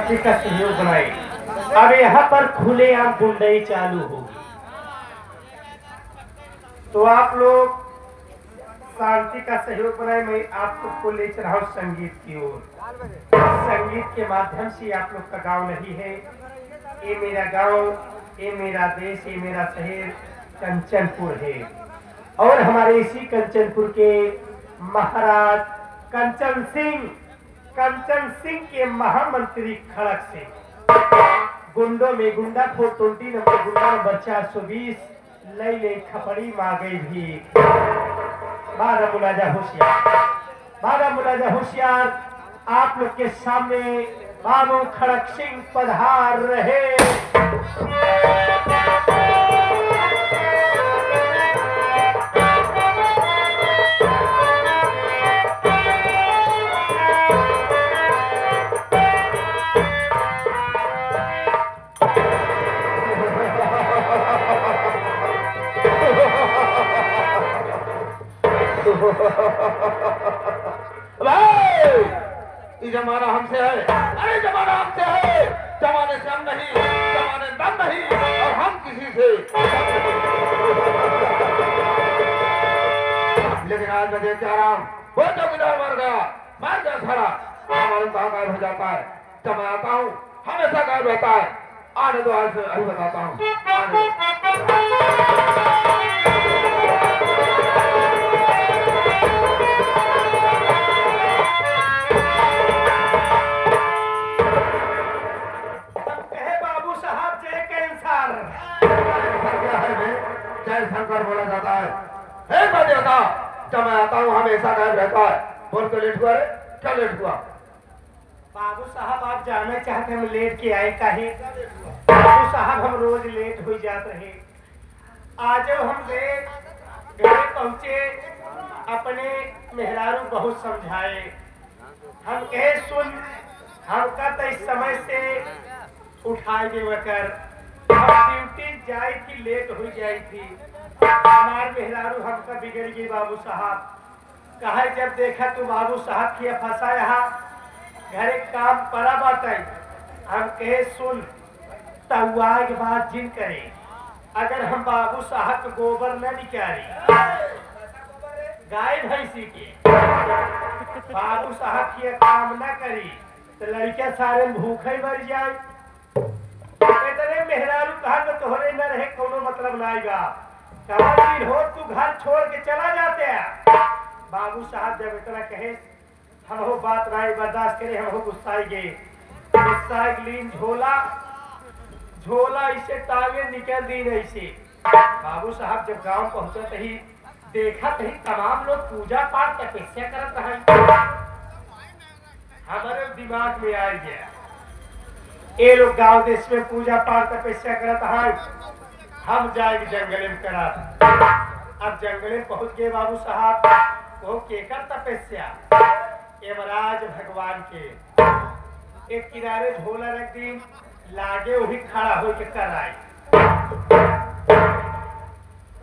शांति का सहयोग बनाए। अब यहाँ पर खुलेआम गुंडाई चालू होगी, तो आप लोग शांति का सहयोग बनाए। मैं आप लोग को ले चल रहा हूँ संगीत की ओर। संगीत के माध्यम से आप लोग का गांव नहीं है, ये मेरा गांव, ये मेरा देश, ये मेरा शहर कंचनपुर है। और हमारे इसी कंचनपुर के महाराज कंचन सिंह के महामंत्री खड़क सिंह गुंडों में गुंडा 420 नंबर, गुंडा नंबर 420 लई ले खपड़ी मांगे भी। बारह मुलाजा होशियार, आप लोग के सामने बाबू खड़क सिंह पधार रहे। ये जमाना हमसे है, अरे जमाना हमसे है, जमाने से हम नहीं, जमाने दम नहीं, और हम किसी से। लेकिन आज मैं देख रहा हूँ वो चौकीदार मर गया खड़ा, हमारे कहाँ गायब हो जाता है। जब मैं आता हूँ हमेशा गायब रहता है। आने दो, आज से अभी बताता हूँ। जय शंकर बोला जाता है। एक बात बता, जब मैं आता हूँ हमेशा गायब रहता है। बोल के लेट हुआ रे, क्या लेट हुआ? बाबू साहब आप जानना चाहते हम लेट के आए काहे? बाबू साहब हम रोज लेट हो जात रहे। आज हम लेट घर पहुंचे, अपने मेहरारू बहुत समझाए। हम कहे सुन, हमका तो इस समय से उठाए देवकर ड्यूटी जाई थी, लेट हो जाई थी। हमार मेहरारू हमका बिगड़ गई। बाबू साहब कहा जब देखा तू बाबू साहब की फंसा यहाँ घरे काम पड़ा बाटे। हम कहे सुन, तहुआ के बाद जिन करे, अगर हम बाबू साहब के गोबर न निकाली गाय भैंसी के, बाबू साहब की काम न करी तो लड़का सारे भूखे मर जाए। इतने मेहरारू कहा तो तोहरे न रहे कोनो मतलब नाईगा। कहा दिन हो तू घर छोड़ के चला जाते हैं। बाबू साहब जब इतना कहे हम हो बात राय बर्दाश्त करे, हम हो गुस्साई गए। गुस्साई लीन झोला इसे तावे निकल दी ऐसे। बाबू साहब जब गांव पहुंचते ही देखा ही तमाम लोग पूजा पाठ तपस्या करत रहे। हमारे दिमाग में आ गया ये लोग गांव देश में पूजा पाठ तपस्या करत है, हम जाएंगे जंगल में करा। अब जंगल में पहुंच गए बाबू साहब, वो केकर तपस्या? यमराज भगवान के। एक किनारे झोला रख दी, लागे वही खड़ा हो के कर आए।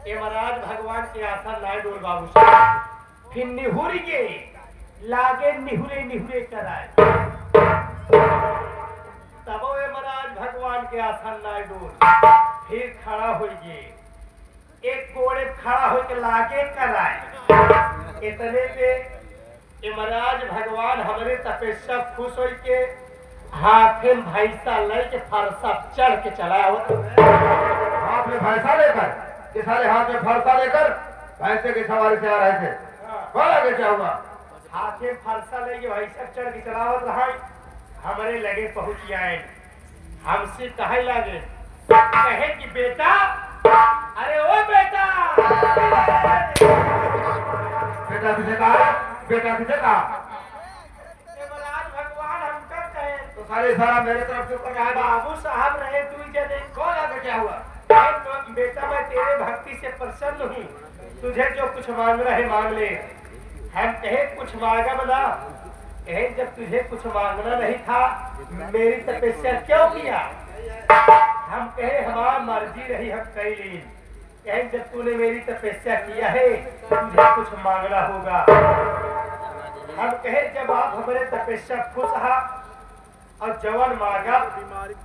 यमराज भगवान के आसन लाए डोल बाबू साहब, फिर निहुर के लागे निहुरे कर आए। तब यमराज भगवान के आसन लाए डोल, फिर खड़ा हो गए। एक कोड़े खड़ा हो के लागे कर आए। इतने पे यमराज भगवान हमारे तपस्या खुश हो के हाथे में भैंसा लेके फरसा चढ़ के चला। हाथ में भैंसा लेकर, ये सारे हाथ में फरसा लेकर भैंसे की सवारी से आ रहे थे। बोला कि क्या हुआ? हाथे में फरसा लेके भैंसा चढ़ के चलावत रहा। हमारे लगे पहुंच आए। हमसे कहे लगे, कहे कि बेटा, अरे ओ बेटा तुझे कहा? बेटा तुझे कहा? यमराज भगवान हमका कहे तो सारे सारा मेरे तरफ से कर रहा है। बाबू साहब रहे तू जने कौन आकर क्या हुआ? तो बेटा मैं तेरे भक्ति से प्रसन्न हूँ, तुझे जो कुछ मांग रहे मांग ले। हम कहे कुछ मांगा बना, कहे जब तुझे कुछ मांगना नहीं था मेरी तपस्या क्यों किया? हम कहे हमारा मर्जी रही, हम कही ली। कहे जब तूने मेरी तपस्या किया है तुझे कुछ मांगना होगा। हम कहे जब आप हमारे तपस्या खुश और जवन मांगब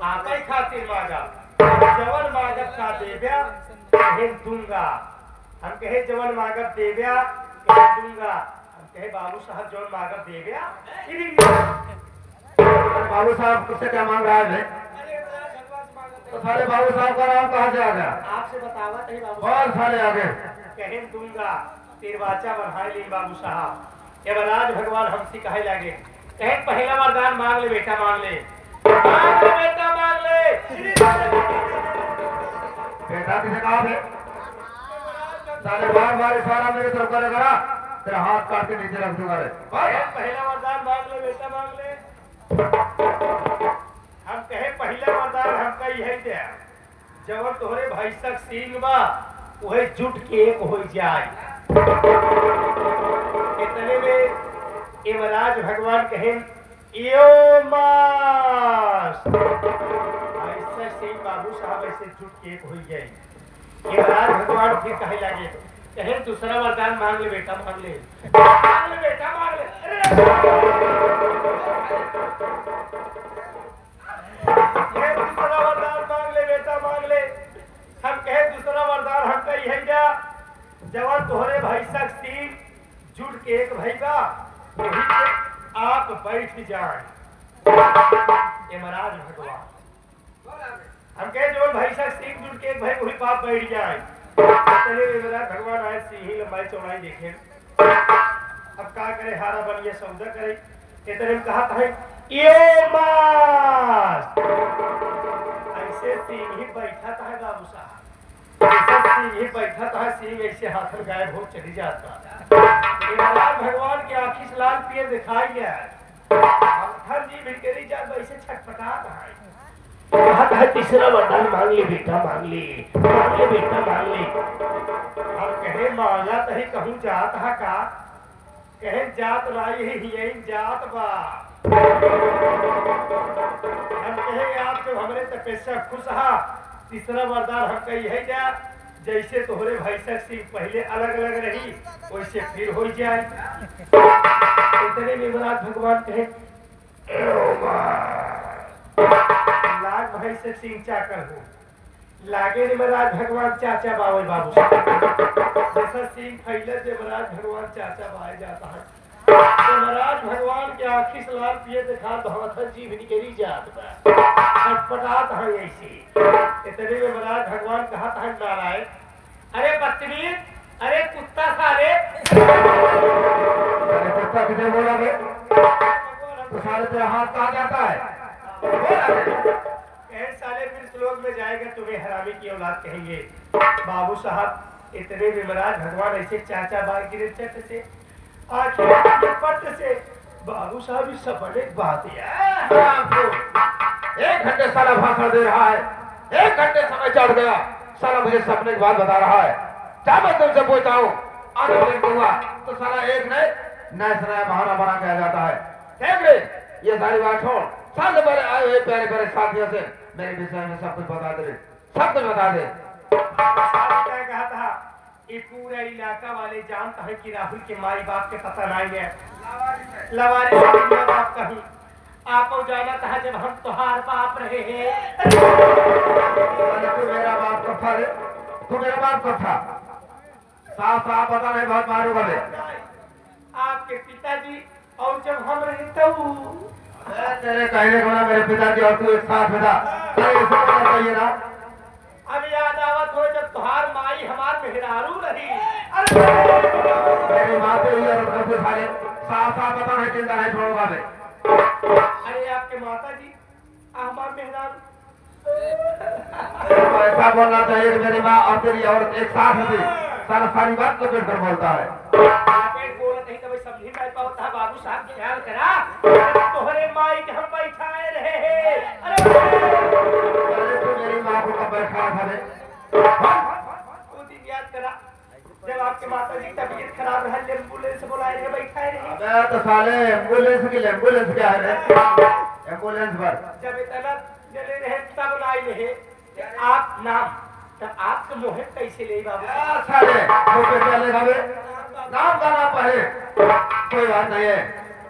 आपे खातिर मांगब, जवन मांगब का देव्या कहे दूंगा। हम कहे जवन मांगब देव्या कहे दूंगा। हम कहे बाबू साहब जवन मांगब देव्या बाबू साहब किससे क्या मांग रहा है? तो सारे बाबू साहब का नाम कहाँ से आ गया? आपसे बतावा नहीं बाबू बहुत सारे आगे कहे दूंगा तेर वाचा बढ़ाए ली बाबू साहब। ये बराज भगवान हमसे कहे लगे कहे पहला वरदान मांग ले बेटा मांग ले, मांग ले बेटा मांग ले। बेटा किसे कहा है? सारे बार बार इशारा मेरे तरफ करेगा, तेरा हाथ काट के नीचे रख दूंगा रे। पहला वरदान मांग ले बेटा मांग ले। हम कहे पहला वरदान हमका यही दे जब तोहरे भाई सक सिंह बा वही जुट के एक हो जाए। इतने में यमराज भगवान कहे यो मास ऐसा सिंह बाबू साहब ऐसे जुट के एक हो जाए। यमराज भगवान फिर कहे लगे कहे दूसरा वरदान मांग ले बेटा मांग ले, मांग ले बेटा मांग ले। दूसरा वरदान मांग ले बेटा मांग ले। हम कहे दूसरा वरदान हमका यही जा जवान तोहरे भाई सक सिंह जुट के एक भाई बा वही पे आप बैठ जाए। यमराज भगवान हम कहे जो भाई सक सिंह जुट के एक भाई वही पाप बैठ जाए। चले यमराज भगवान आए सिंह ही लंबाई चौड़ाई देखे अब का करे हारा बनिए सौदा करे। इतने में कहा था यो मास ऐसे सिंह ही बैठा था बाबू साहब, ऐसा सिंह ही बैठा था। सिंह ऐसे हाथ में गायब हो चली जाता। यमराज भगवान की आंखी से लाल पियर दिखाई गया, हर जी भिड़केरी जात वैसे छटपटाता है। कहा था तीसरा वरदान मांग ले बेटा मांग ले, मांग ले बेटा मांग ले। हम कहे मांगा तही कहूँ जात हा का कहे जात लाई ही यही जात बा। हम कहे आप जब हमरे तपस्या खुश हा तीसरा वरदान हमका यही जा जैसे तोहरे भाई सिंह पहले अलग अलग रही वैसे फिर हो जाए। इतने में यमराज भगवान कहे लाग भाई सिंह चाकर हो लागे यमराज भगवान चाचा बावे बाबू जैसा सिंह फैले यमराज भगवान चाचा बाए जाता है। यमराज भगवान के आंखी से लाल पिए दिखा धौथा जीभ निकली जात बा छटपटात है ऐसे। इतने में यमराज भगवान कहा था नारायण अरे बदतमीज, अरे कुत्ता सारे कुत्ता किसे बोला बे? तो साले तेरा हाथ कहाँ जाता है? साले फिर श्लोक में जाएगा तुम्हें हरामी की औलाद कहेंगे। बाबू साहब इतने में यमराज भगवान ऐसे चाचा बार गिरे चट से पट से बाबू साहब इस सफल बात है। एक घंटे साला भाषण दे रहा है, एक घंटे समय चढ़ गया, साला मुझे सपने की बात बता रहा है। क्या मैं तुमसे पूछता हूँ आनंद हुआ तो साला एक नया बहाना बना के आ जाता है। देख ले ये सारी बात छोड़, साल पहले आए हुए प्यारे प्यारे साथियों से मेरे विषय में सब कुछ बता दे, सब कुछ बता दे। कहा था ये पूरा इलाका वाले जानता है कि राहुल के माई बाप के पता नहीं है, लवारिस बाप कहीं आप जाना था जब हम तुहार बाप रहे हैं। तू मेरा बाप कब था रे? तू मेरा बाप कब था? साफ साफ पता नहीं, बहुत मारूंगा मैं। आपके पिताजी और जब हम रहे तब तेरे कहने को ना मेरे पिताजी और तू एक साथ में था, चाहिए ना। अब याद आवत हो जब तुहार माई हमार मेहरारू रही। मेरी माँ पे हुई और सबसे सारे साफ साफ पता नहीं, चिंता नहीं छोड़ूंगा मैं। अरे आपके माता जी हमार मेहरारू ऐसा बोलना चाहिए कि मेरी माँ और तेरी औरत एक साथ थी, सारा सारी बात तो फिर बोलता है। बोलत नहीं तो समझी नहीं पाता। बाबू साहब ख्याल करा तोहरे माई के हम बैठाए रहे हैं। अरे तू मेरी माँ को कब बैठा था रे? वो दिन याद करा जब आपके माता जी तबीयत खराब है एम्बुलेंस बुलाए रहे बैठाए रहे। अबे तो साले एम्बुलेंस की एम्बुलेंस क्या है रे? एम्बुलेंस पर जब इतना जले रहे तब लाई रहे आप नाम तब आपके मोहित कैसे ले बाबू साले मुझे चले गए नाम गाना पड़े कोई बात नहीं है।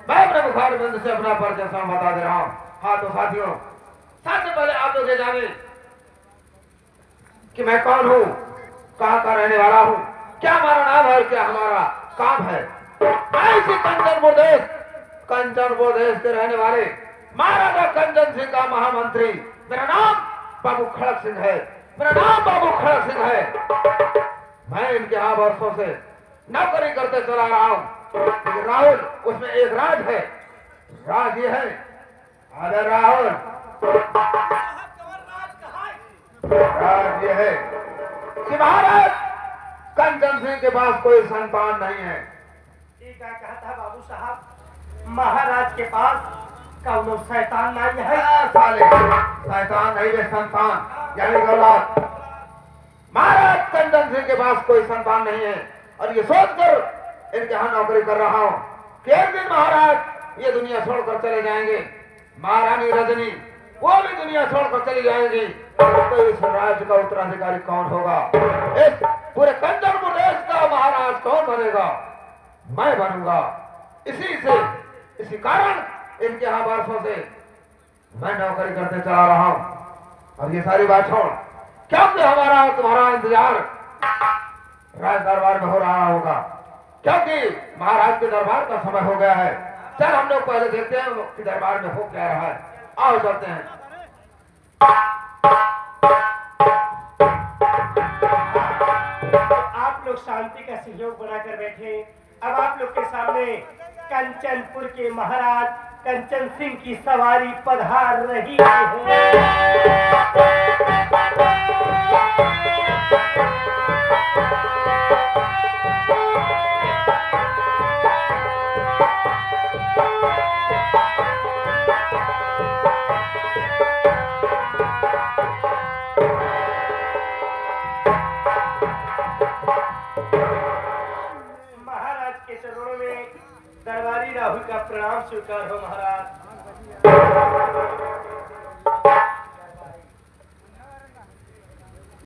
मैं अपने मुखार बंद से अपना परिचय बता दे रहा हूँ। हाँ तो साथियों, सबसे पहले आप लोग ये जाने कि मैं कौन हूँ, कहाँ का रहने वाला हूँ, क्या हमारा नाम है, क्या हमारा काम है। मैं इसी कंचनपुर देश के रहने वाले महाराजा कंचन सिंह का महामंत्री। मेरा नाम बाबू खड़क सिंह है, मेरा नाम बाबू खड़क सिंह है। मैं इनके यहाँ वर्षों से नौकरी करते चला रहा हूँ, लेकिन राहुल उसमें एक राज है। राज ये है, अरे राहुल, राज ये है कि महाराज कंचन सिंह के पास कोई संतान नहीं है। ये क्या कहा था बाबू साहब, महाराज के पास कौनो शैतान नहीं है? साले, शैतान नहीं वे संतान यानी औलाद। महाराज कंचन सिंह के पास कोई संतान नहीं है और ये सोचकर इनके यहाँ नौकरी कर रहा हूँ कि एक दिन महाराज ये दुनिया छोड़कर चले जाएंगे। महारानी रजनी वो भी दुनिया छोड़कर चली जाएंगी, तो इस राज्य का उत्तराधिकारी कौन होगा? इस पूरे कंचनपुर देश का महाराज कौन बनेगा? मैं बनूंगा। इसी कारण इनके यहाँ वर्षों से मैं नौकरी करते चला रहा हूँ। और ये सारी बात छोड़, क्योंकि हमारा तुम्हारा इंतजार राज दरबार में हो रहा होगा, क्योंकि महाराज के दरबार का समय हो गया है। चल हम लोग पहले देखते हैं कि दरबार में हो क्या रहा है। आओ चलते हैं। आप लोग शांति का सहयोग बनाकर बैठे। अब आप लोग के सामने कंचनपुर के महाराज कंचन सिंह की सवारी पधार रही है। महाराज के चरणों में दरबारी राहुल का प्रणाम स्वीकार हो। महाराज